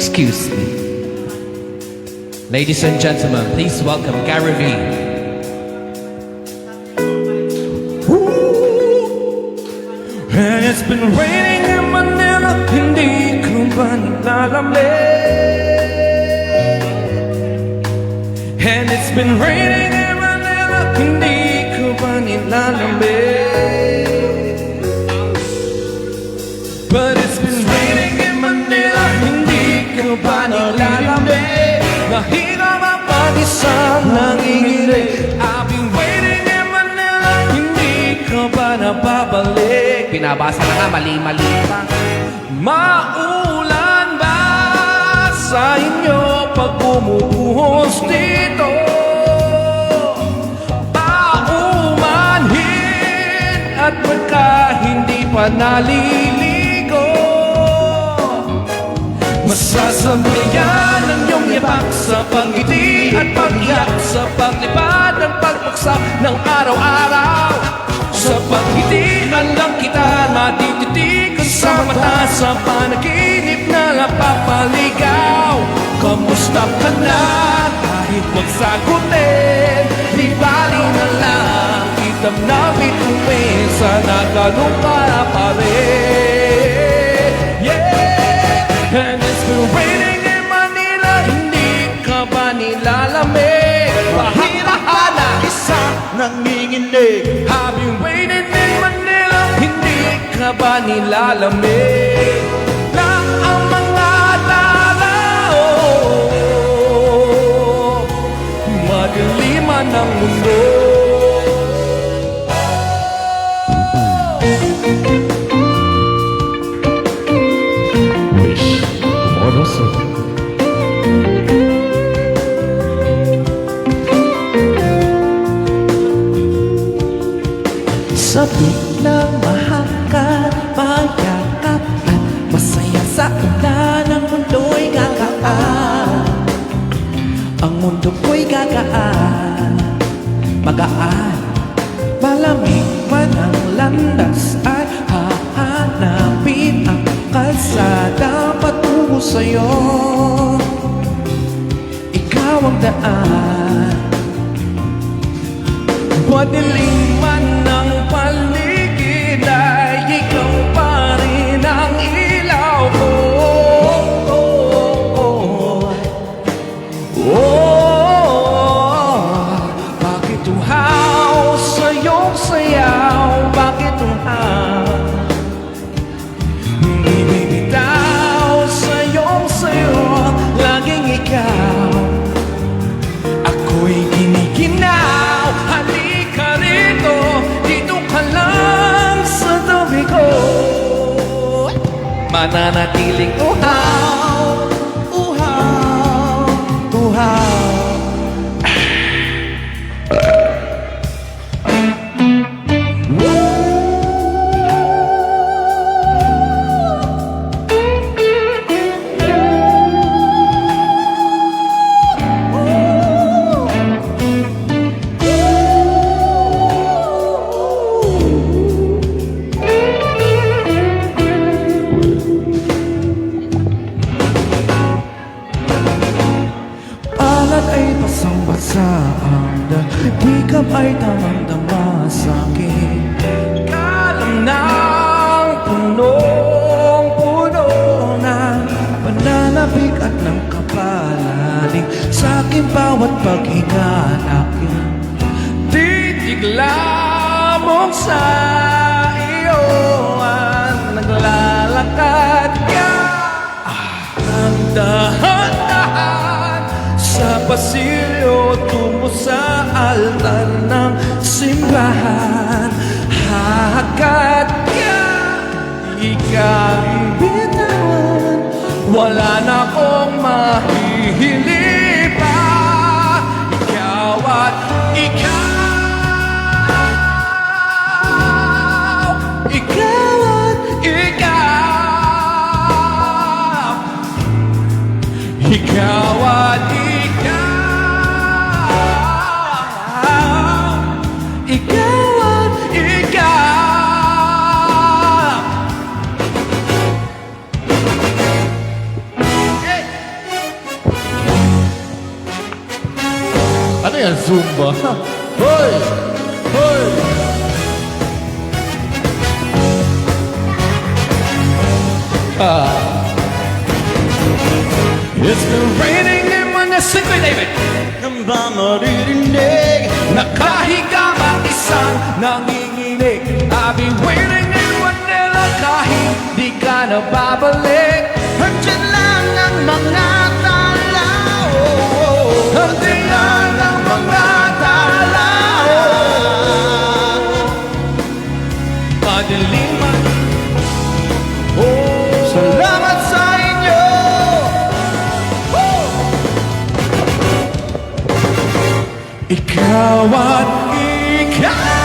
Excuse me. Ladies and gentlemen, please welcome Gary V. And it's been raining in Manila, hindi ko ba nilalamig? And it's been raining in Manila, hindi ko ba nilalamig? But it's been raining in Manila, hindi ko ba nilalamig? Nahina mapag-isa nanginginig. I've been waiting in Manila, hindi ko ba nababalik? Binabasa na nga, mali-mali pa. Maulan ba sa inyo pag bumubuhos dito? Paumanhin at pagka hindi pa naliligo, masasabayan ang iyong yapak sa pangiti at pag-iyak sa paglipad ng pagbagsak ng araw-araw. Sa paghitian lang kita matititig sa mata, sa panaginip na napapaligaw. Kamusta ka na? Kahit wag sagutin, di bali na lang kitang nabituin. Sana ganun ka pa rin. Yeah! And it's been raining in Manila, hindi ka ba nilalamig? Mahirap isa nanginginig. I've been waiting in Manila, hindi ka ba nilalamig? Na ang mga tao, madiliman ng mundo. Wish Moroso. Sabik na mahangkat, mayakap at masaya sa ulan. Ang mundo'y gagaan, ang mundo ko'y gagaan, magaan. Malamig man ang landas ay hahanapin ang kalsada patungo sa'yo. Ikaw ang daan, madilim man ang paligid ay ikaw pa rin ang ilaw ko. Bakit uhaw sa iyong sayaw? Bakit uhaw? Hindi bibitaw sa iyong sayo, laging ikaw. Ako'y giniginaw, halika rito, dito ka lang sa tabi ko. Mananatiling uhaw, uhaw, uhaw. Ay basang-basa ang dahigam ay damang-dama sa'kin. Kalam ng punong-puno ng pananabik at ng kapalaling sa'kin bawat paghinga aking titig lamang sa iyo ang naglalakad ka. Ang dahan-dahan sa pasilyo tungo sa altar ng simbahan. Hagad ka, ikaw bitawan, wala na akong mahihili pa. Ikaw at ikaw, ikaw at ikaw, ikaw at ikaw. Ikaw at ikaw. Zumba. Hoy! Hoy! It's been raining in Manila. Sing with David. Nang ba maririnig? Nakahiga mag-isang nanginginig. I've been waiting in Manila kahit di ka na babalik. Andiyan lang ang mga tao. Andiyan lang ang mga tao. Kadiliman. Oh, salamat sa inyo. Ikaw at ikaw.